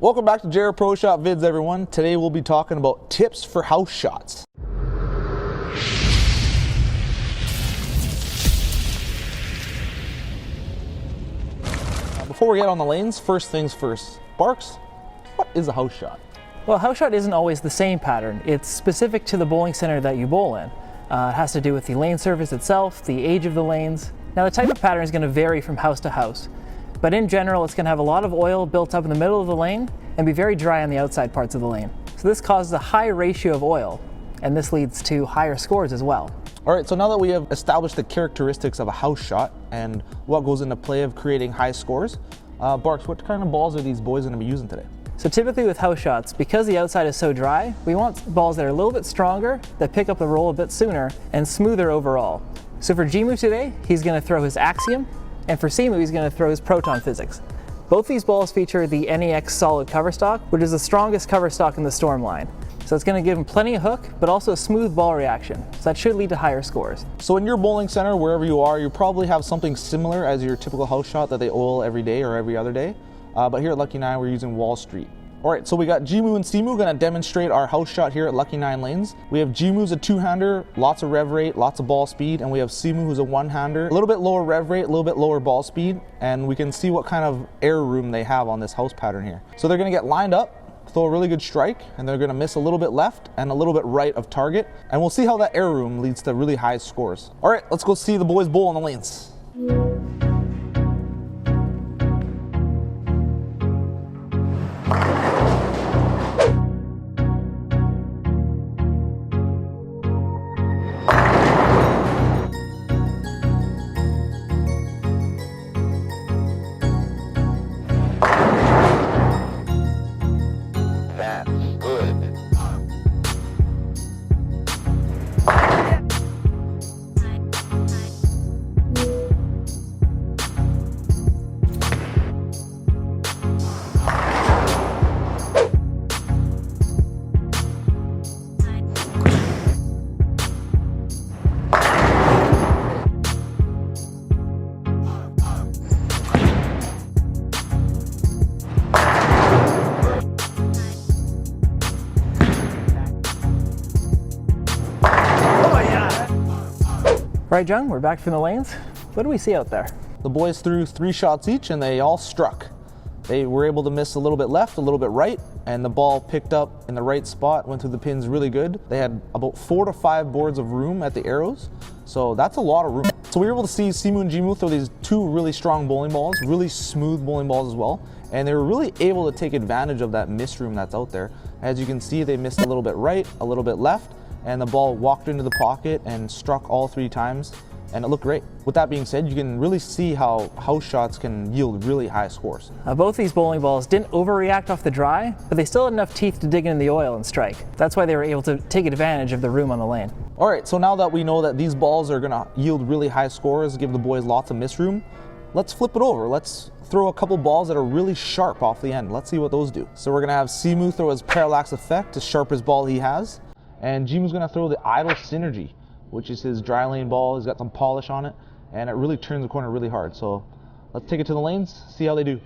Welcome back to JR Pro Shop Vids, everyone. Today we'll be talking about tips for house shots. Before we get on the lanes, first things first. Barks, what is a house shot? Well, a house shot isn't always the same pattern. It's specific to the bowling center that you bowl in. It has to do with the lane surface itself, the age of the lanes. Now, the type of pattern is going to vary from house to house, but in general, it's going to have a lot of oil built up in the middle of the lane and be very dry on the outside parts of the lane. So this causes a high ratio of oil, and this leads to higher scores as well. All right, so now that we have established the characteristics of a house shot and what goes into play of creating high scores, Barks, what kind of balls are these boys going to be using today? So typically with house shots, because the outside is so dry, we want balls that are a little bit stronger, that pick up the roll a bit sooner, and smoother overall. So for G-Move today, he's going to throw his Axiom, and for C-Move, he's going to throw his Proton Physics. Both these balls feature the NEX solid cover stock, which is the strongest cover stock in the Storm line. So it's going to give him plenty of hook, but also a smooth ball reaction. So that should lead to higher scores. So in your bowling center, wherever you are, you probably have something similar as your typical house shot that they oil every day or every other day. But here at Lucky 9, we're using Wall Street. All right, so we got G-Move and C-Move going to demonstrate our house shot here at Lucky 9 Lanes. We have G-Move's a two-hander, lots of rev rate, lots of ball speed, and we have C-Move who's a one-hander, a little bit lower rev rate, a little bit lower ball speed, and we can see what kind of air room they have on this house pattern here. So they're going to get lined up, throw a really good strike, and they're going to miss a little bit left and a little bit right of target, and we'll see how that air room leads to really high scores. All right, let's go see the boys bowl on the lanes. All right, Jung, we're back from the lanes. What do we see out there? The boys threw 3 shots each and they all struck. They were able to miss a little bit left, a little bit right, and the ball picked up in the right spot, went through the pins really good. They had about 4 to 5 boards of room at the arrows, so that's a lot of room. So we were able to see C-Move and G-Move throw these 2 really strong bowling balls, really smooth bowling balls as well, and they were really able to take advantage of that miss room that's out there. As you can see, they missed a little bit right, a little bit left, and the ball walked into the pocket and struck all 3 times, and it looked great. With that being said, you can really see how house shots can yield really high scores. Both these bowling balls didn't overreact off the dry, but they still had enough teeth to dig into the oil and strike. That's why they were able to take advantage of the room on the lane. All right, so now that we know that these balls are gonna yield really high scores, give the boys lots of miss room, let's flip it over. Let's throw a couple balls that are really sharp off the end. Let's see what those do. So we're gonna have C-Move throw his Parallax Effect, the sharpest ball he has. And G-Move's gonna throw the Idle Synergy, which is his dry lane ball. He's got some polish on it, and it really turns the corner really hard. So let's take it to the lanes, see how they do.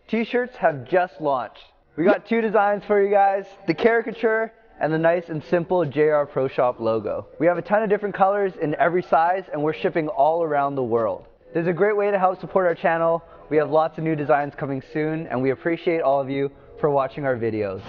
T-shirts have just launched. We got 2 designs for you guys, the caricature and the nice and simple JR Pro Shop logo. We have a ton of different colors in every size and we're shipping all around the world. This is a great way to help support our channel. We have lots of new designs coming soon and we appreciate all of you for watching our videos.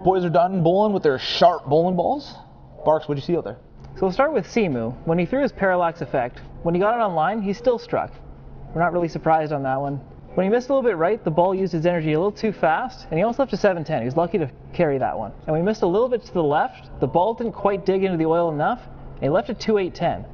Boys are done bowling with their sharp bowling balls. Barks, what'd you see out there? So we'll start with Simu. When he threw his parallax effect, when he got it online, he still struck. We're not really surprised on that one. When he missed a little bit right, the ball used its energy a little too fast, and he almost left a 710. He was lucky to carry that one. And when he missed a little bit to the left, the ball didn't quite dig into the oil enough, and he left a 2-8-10.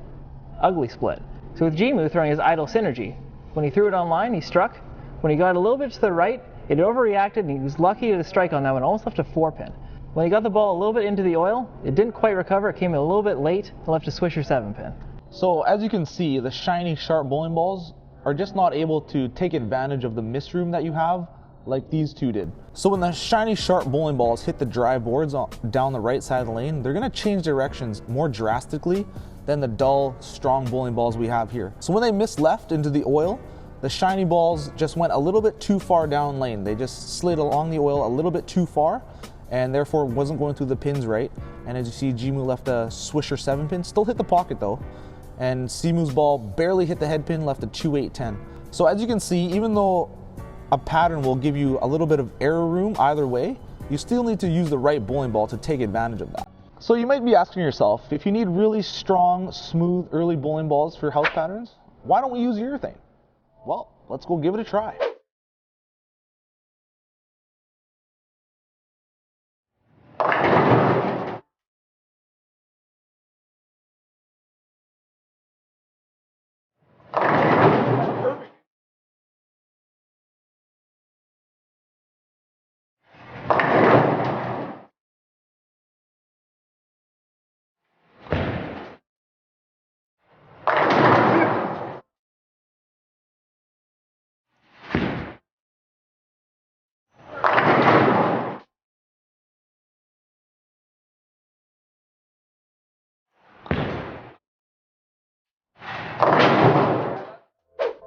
Ugly split. So with Jimu throwing his idle synergy, when he threw it online, he struck. When he got a little bit to the right, it overreacted, and he was lucky to strike on that one, almost left a 4-pin. When he got the ball a little bit into the oil, it didn't quite recover, it came in a little bit late, and left a swisher 7-pin. So as you can see, the shiny, sharp bowling balls are just not able to take advantage of the miss room that you have like these two did. So when the shiny, sharp bowling balls hit the dry boards down the right side of the lane, they're gonna change directions more drastically than the dull, strong bowling balls we have here. So when they miss left into the oil, the shiny balls just went a little bit too far down lane. They just slid along the oil a little bit too far, and therefore wasn't going through the pins right. And as you see, Jimu left a swisher 7-pin, still hit the pocket though. And Simu's ball barely hit the head pin, left a 2-8-10. So as you can see, even though a pattern will give you a little bit of error room either way, you still need to use the right bowling ball to take advantage of that. So you might be asking yourself, if you need really strong, smooth, early bowling balls for house patterns, why don't we use urethane? Well, let's go give it a try.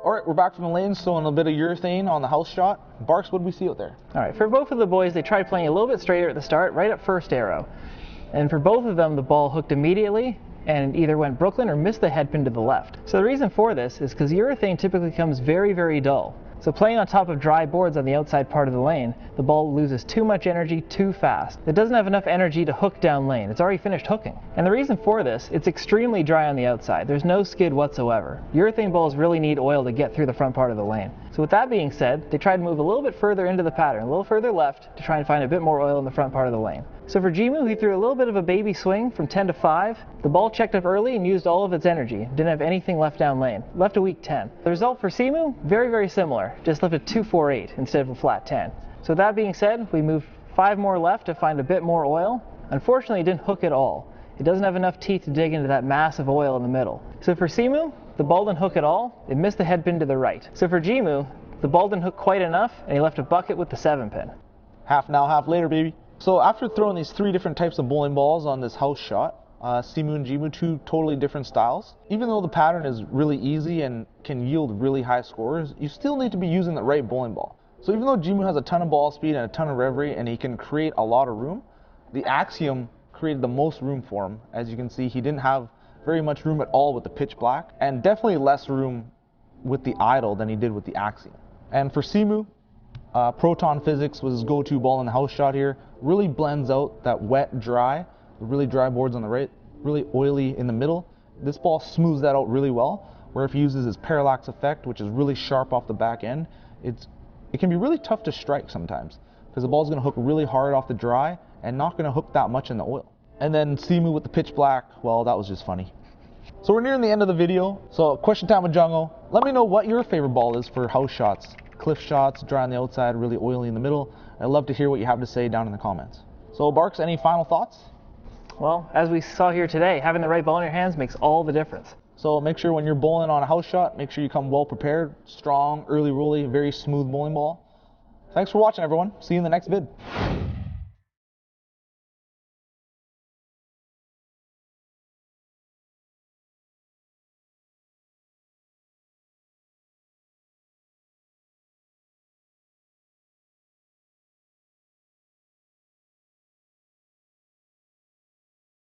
All right, we're back from the lanes, throwing a bit of urethane on the house shot. Barks, what did we see out there? All right, for both of the boys, they tried playing a little bit straighter at the start, right at first arrow. And for both of them, the ball hooked immediately and either went Brooklyn or missed the head pin to the left. So the reason for this is because urethane typically comes very, very dull. So playing on top of dry boards on the outside part of the lane, the ball loses too much energy too fast. It doesn't have enough energy to hook down lane. It's already finished hooking. And the reason for this, it's extremely dry on the outside. There's no skid whatsoever. Urethane balls really need oil to get through the front part of the lane. So with that being said, they tried to move a little bit further into the pattern, a little further left, to try and find a bit more oil in the front part of the lane. So for Jimu, he threw a little bit of a baby swing from 10 to 5. The ball checked up early and used all of its energy. Didn't have anything left down lane. Left a weak 10. The result for Simu, very, very similar. Just left a 2-4-8 instead of a flat 10. So that being said, we moved 5 more left to find a bit more oil. Unfortunately, it didn't hook at all. It doesn't have enough teeth to dig into that mass of oil in the middle. So for Simu, the ball didn't hook at all. It missed the head pin to the right. So for Jimu, the ball didn't hook quite enough, and he left a bucket with the 7-pin. Half now, half later, baby. So after throwing these 3 different types of bowling balls on this house shot, Simu and Jimu, 2 totally different styles. Even though the pattern is really easy and can yield really high scores, you still need to be using the right bowling ball. So even though Jimu has a ton of ball speed and a ton of reverie and he can create a lot of room, the Axiom created the most room for him. As you can see, he didn't have very much room at all with the pitch black, and definitely less room with the idle than he did with the Axiom. And for Simu, Proton Physics was his go-to ball in the house shot here. Really blends out that wet, dry, the really dry boards on the right, really oily in the middle. This ball smooths that out really well, where if he uses his parallax effect, which is really sharp off the back end, it can be really tough to strike sometimes, because the ball's going to hook really hard off the dry and not going to hook that much in the oil. And then Simu with the pitch black, well, that was just funny. So we're nearing the end of the video, so question time with Jungo. Let me know what your favorite ball is for house shots. Cliff shots, dry on the outside, really oily in the middle. I'd love to hear what you have to say down in the comments. So Barks, any final thoughts? Well, as we saw here today, having the right ball in your hands makes all the difference. So make sure when you're bowling on a house shot, make sure you come well prepared, strong, early rolly, very smooth bowling ball. Thanks for watching, everyone. See you in the next vid.